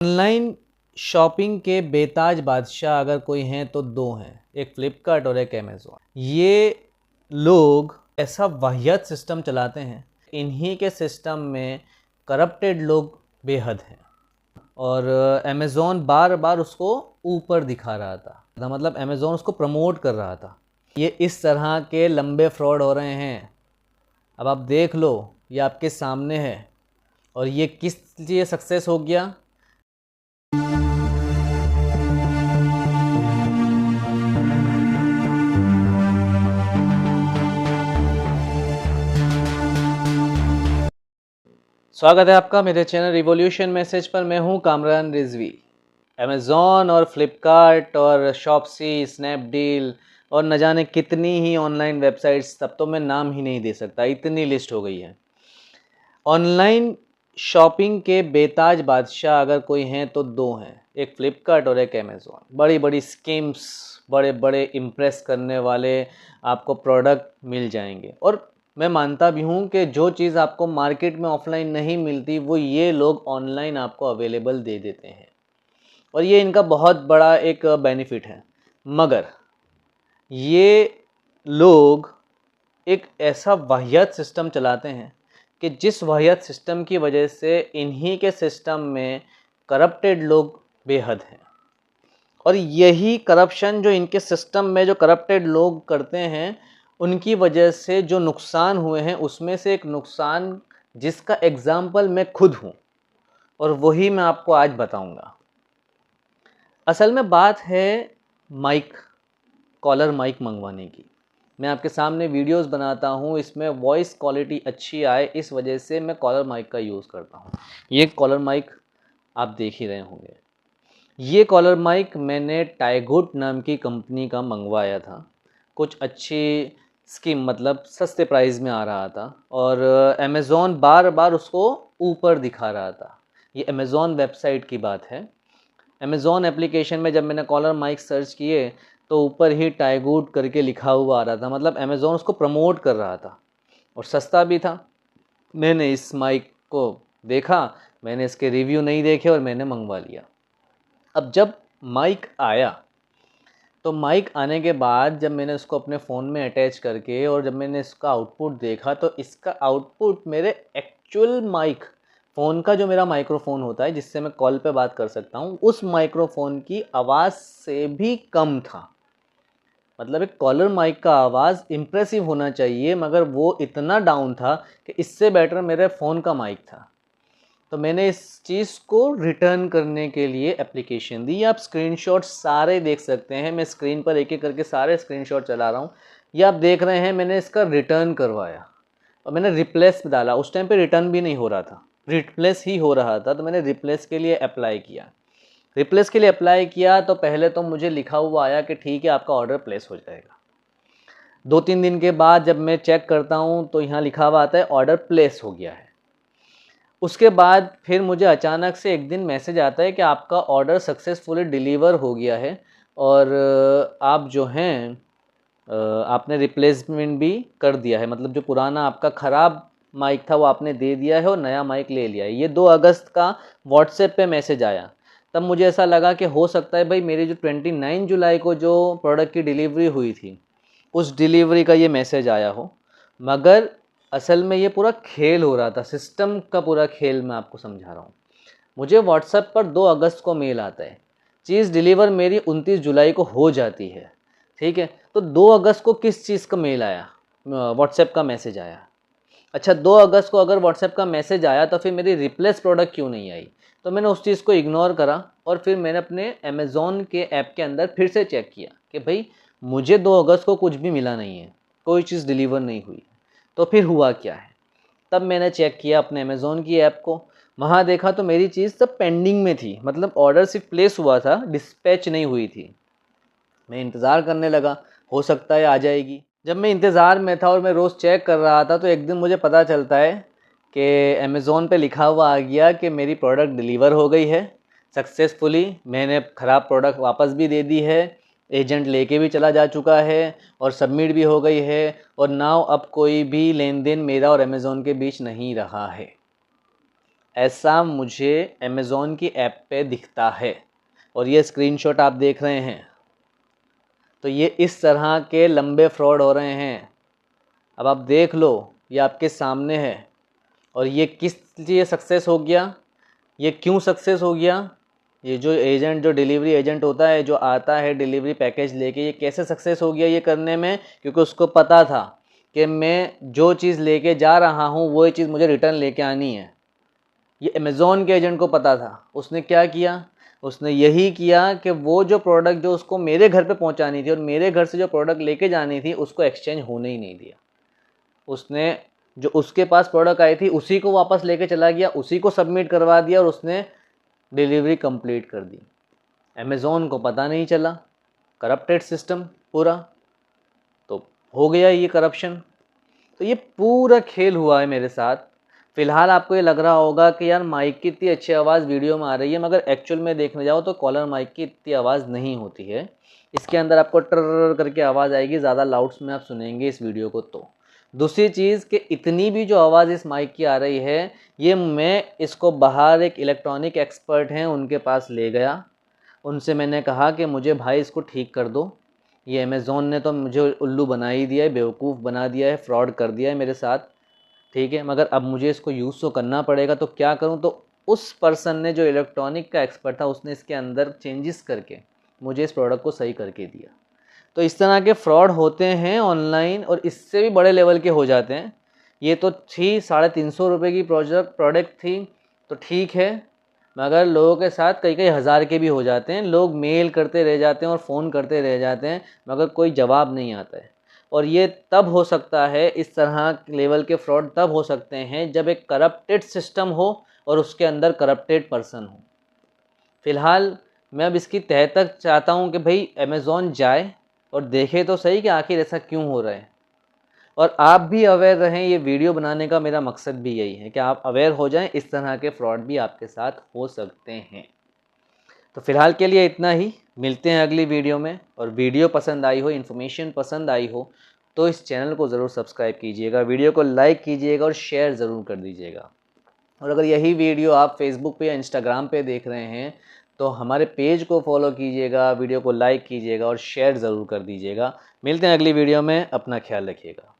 Online shopping के बेताज बादशाह अगर कोई हैं तो दो हैं, एक फ्लिपकार्ट और एक अमेज़ॉन। ये लोग ऐसा वाहियात सिस्टम चलाते हैं, इन्हीं के सिस्टम में करप्टेड लोग बेहद हैं। और अमेज़ॉन बार बार उसको ऊपर दिखा रहा था, मतलब अमेज़ॉन उसको प्रमोट कर रहा था। ये इस तरह के लंबे फ्रॉड हो रहे हैं। अब आप देख लो, ये आपके सामने है। और ये किस लिए सक्सेस हो गया? स्वागत है आपका मेरे चैनल रिवॉल्यूशन मैसेज पर। मैं हूं कामरान रिजवी। अमेज़ॉन और फ्लिपकार्ट और शॉपसी, स्नैपडील और न जाने कितनी ही ऑनलाइन वेबसाइट्स, तब तो मैं नाम ही नहीं दे सकता, इतनी लिस्ट हो गई है। ऑनलाइन शॉपिंग के बेताज बादशाह अगर कोई हैं तो दो हैं, एक फ्लिपकार्ट और एक अमेज़ॉन। बड़ी बड़ी स्कीम्स, बड़े बड़े इम्प्रेस करने वाले आपको प्रोडक्ट मिल जाएंगे। और मैं मानता भी हूँ कि जो चीज़ आपको मार्केट में ऑफलाइन नहीं मिलती वो ये लोग ऑनलाइन आपको अवेलेबल दे देते हैं, और ये इनका बहुत बड़ा एक बेनिफिट है। मगर ये लोग एक ऐसा वाहियात सिस्टम चलाते हैं कि जिस वाहियात सिस्टम की वजह से इन्हीं के सिस्टम में करप्टेड लोग बेहद हैं। और यही करप्शन जो इनके सिस्टम में जो करप्टेड लोग करते हैं, उनकी वजह से जो नुकसान हुए हैं, उसमें से एक नुकसान जिसका एग्जाम्पल मैं खुद हूँ, और वही मैं आपको आज बताऊंगा। असल में बात है माइक, कॉलर माइक मंगवाने की। मैं आपके सामने वीडियोस बनाता हूँ, इसमें वॉइस क्वालिटी अच्छी आए, इस वजह से मैं कॉलर माइक का यूज़ करता हूँ। ये कॉलर माइक आप देख ही रहे होंगे। ये कॉलर माइक मैंने टाइगुड नाम की कंपनी का मंगवाया था। कुछ अच्छी स्कीम, मतलब सस्ते प्राइस में आ रहा था, और अमेज़ॉन बार बार उसको ऊपर दिखा रहा था। ये अमेज़ॉन वेबसाइट की बात है। अमेज़ॉन एप्लीकेशन में जब मैंने कॉलर माइक सर्च किए तो ऊपर ही टाइगुड करके लिखा हुआ आ रहा था, मतलब अमेज़ॉन उसको प्रमोट कर रहा था, और सस्ता भी था। मैंने इस माइक को देखा, मैंने इसके रिव्यू नहीं देखे और मैंने मंगवा लिया। अब जब माइक आया, तो माइक आने के बाद जब मैंने उसको अपने फ़ोन में अटैच करके और जब मैंने इसका आउटपुट देखा, तो इसका आउटपुट मेरे एक्चुअल माइक, फ़ोन का जो मेरा माइक्रोफ़ोन होता है जिससे मैं कॉल पे बात कर सकता हूँ, उस माइक्रोफ़ोन की आवाज़ से भी कम था। मतलब एक कॉलर माइक का आवाज़ इम्प्रेसिव होना चाहिए, मगर वो इतना डाउन था कि इससे बेटर मेरे फ़ोन का माइक था। तो मैंने इस चीज़ को रिटर्न करने के लिए एप्लीकेशन दी। आप स्क्रीनशॉट सारे देख सकते हैं, मैं स्क्रीन पर एक एक करके सारे स्क्रीनशॉट चला रहा हूँ। ये आप देख रहे हैं, मैंने इसका रिटर्न करवाया और मैंने रिप्लेस डाला। उस टाइम पे रिटर्न भी नहीं हो रहा था, रिप्लेस ही हो रहा था, तो मैंने रिप्लेस के लिए अप्लाई किया। रिप्लेस के लिए अप्लाई किया तो पहले तो मुझे लिखा हुआ आया कि ठीक है, आपका ऑर्डर प्लेस हो जाएगा। 2-3 दिन के बाद जब मैं चेक करता हूँ तो यहाँ लिखा हुआ आता है ऑर्डर प्लेस हो गया है। उसके बाद फिर मुझे अचानक से एक दिन मैसेज आता है कि आपका ऑर्डर सक्सेसफुली डिलीवर हो गया है, और आप जो हैं आपने रिप्लेसमेंट भी कर दिया है, मतलब जो पुराना आपका ख़राब माइक था वो आपने दे दिया है और नया माइक ले लिया है। ये 2 अगस्त का व्हाट्सएप पे मैसेज आया। तब मुझे ऐसा लगा कि हो सकता है भाई मेरी जो 29 जुलाई को जो प्रोडक्ट की डिलीवरी हुई थी, उस डिलीवरी का ये मैसेज आया हो। मगर असल में ये पूरा खेल हो रहा था, सिस्टम का पूरा खेल मैं आपको समझा रहा हूँ। मुझे व्हाट्सएप पर 2 अगस्त को मेल आता है, चीज़ डिलीवर मेरी 29 जुलाई को हो जाती है, ठीक है। तो 2 अगस्त को किस चीज़ का मेल आया, व्हाट्सएप का मैसेज आया। अच्छा, 2 अगस्त को अगर व्हाट्सएप का मैसेज आया तो फिर मेरी रिप्लेस प्रोडक्ट क्यों नहीं आई? तो मैंने उस चीज़ को इग्नोर करा और फिर मैंने अपने अमेज़ॉन के ऐप के अंदर फिर से चेक किया कि भाई मुझे 2 अगस्त को कुछ भी मिला नहीं है, कोई चीज़ डिलीवर नहीं हुई। तो फिर हुआ क्या है? तब मैंने चेक किया अपने अमेज़ॉन की ऐप को, वहाँ देखा तो मेरी चीज़ तब पेंडिंग में थी, मतलब ऑर्डर सिर्फ प्लेस हुआ था, डिस्पैच नहीं हुई थी। मैं इंतज़ार करने लगा, हो सकता है आ जाएगी। जब मैं इंतज़ार में था और मैं रोज़ चेक कर रहा था, तो एक दिन मुझे पता चलता है कि अमेज़ॉन पे लिखा हुआ आ गया कि मेरी प्रोडक्ट डिलीवर हो गई है सक्सेसफुली। मैंने ख़राब प्रोडक्ट वापस भी दे दी है, एजेंट लेके भी चला जा चुका है और सबमिट भी हो गई है, और नाउ अब कोई भी लेन देन मेरा और अमेज़ॉन के बीच नहीं रहा है। ऐसा मुझे अमेज़ॉन की ऐप पे दिखता है और ये स्क्रीनशॉट आप देख रहे हैं। तो ये इस तरह के लंबे फ्रॉड हो रहे हैं। अब आप देख लो, ये आपके सामने है। और ये किस लिए सक्सेस हो गया, ये क्यों सक्सेस हो गया, ये जो एजेंट, जो डिलीवरी एजेंट होता है, जो आता है डिलीवरी पैकेज लेके, ये कैसे सक्सेस हो गया ये करने में? क्योंकि उसको पता था कि मैं जो चीज़ लेके जा रहा हूँ वही चीज़ मुझे रिटर्न लेके आनी है। ये अमेज़ॉन के एजेंट को पता था। उसने क्या किया? उसने यही किया कि वो जो प्रोडक्ट जो उसको मेरे घर पे पहुंचानी थी और मेरे घर से जो प्रोडक्ट लेके जानी थी उसको एक्सचेंज होने ही नहीं दिया। उसने जो उसके पास प्रोडक्ट आई थी उसी को वापस लेके चला गया, उसी को सबमिट करवा दिया और उसने डिलीवरी कंप्लीट कर दी। अमेज़ॉन को पता नहीं चला, करप्टेड सिस्टम पूरा, तो हो गया ये करप्शन। तो ये पूरा खेल हुआ है मेरे साथ। फ़िलहाल आपको ये लग रहा होगा कि यार माइक की इतनी अच्छी आवाज़ वीडियो में आ रही है, मगर एक्चुअल में देखने जाओ तो कॉलर माइक की इतनी आवाज़ नहीं होती है। इसके अंदर आपको ट्रर करके आवाज़ आएगी, ज़्यादा लाउड्स में आप सुनेंगे इस वीडियो को। तो दूसरी चीज़ कि इतनी भी जो आवाज़ इस माइक की आ रही है, ये मैं इसको बाहर एक इलेक्ट्रॉनिक एक्सपर्ट हैं उनके पास ले गया। उनसे मैंने कहा कि मुझे भाई इसको ठीक कर दो, ये अमेज़ॉन ने तो मुझे उल्लू बना ही दिया है, बेवकूफ़ बना दिया है, फ्रॉड कर दिया है मेरे साथ, ठीक है, मगर अब मुझे इसको यूज़ तो करना पड़ेगा, तो क्या करूं? तो उस पर्सन ने, जो इलेक्ट्रॉनिक का एक्सपर्ट था, उसने इसके अंदर चेंजेस करके मुझे इस प्रोडक्ट को सही करके दिया। तो इस तरह के फ्रॉड होते हैं ऑनलाइन और इससे भी बड़े लेवल के हो जाते हैं। ये तो थी 350 रुपये की प्रोडक्ट थी, तो ठीक है, मगर लोगों के साथ कई कई हज़ार के भी हो जाते हैं। लोग मेल करते रह जाते हैं और फ़ोन करते रह जाते हैं, मगर कोई जवाब नहीं आता है। और ये तब हो सकता है, इस तरह लेवल के फ्रॉड तब हो सकते हैं जब एक करप्टेड सिस्टम हो और उसके अंदर करप्टेड पर्सन हो। फ़िलहाल मैं अब इसकी तह तक चाहता हूँ कि भाई अमेज़ॉन जाए और देखे तो सही कि आखिर ऐसा क्यों हो रहा है। और आप भी अवेयर रहें, ये वीडियो बनाने का मेरा मकसद भी यही है कि आप अवेयर हो जाएं, इस तरह के फ्रॉड भी आपके साथ हो सकते हैं। तो फ़िलहाल के लिए इतना ही, मिलते हैं अगली वीडियो में। और वीडियो पसंद आई हो, इन्फॉर्मेशन पसंद आई हो, तो इस चैनल को ज़रूर सब्सक्राइब कीजिएगा, वीडियो को लाइक कीजिएगा और शेयर ज़रूर कर दीजिएगा। और अगर यही वीडियो आप फेसबुक पे या इंस्टाग्राम पे देख रहे हैं तो हमारे पेज को फॉलो कीजिएगा, वीडियो को लाइक कीजिएगा और शेयर ज़रूर कर दीजिएगा। मिलते हैं अगली वीडियो में, अपना ख्याल रखिएगा।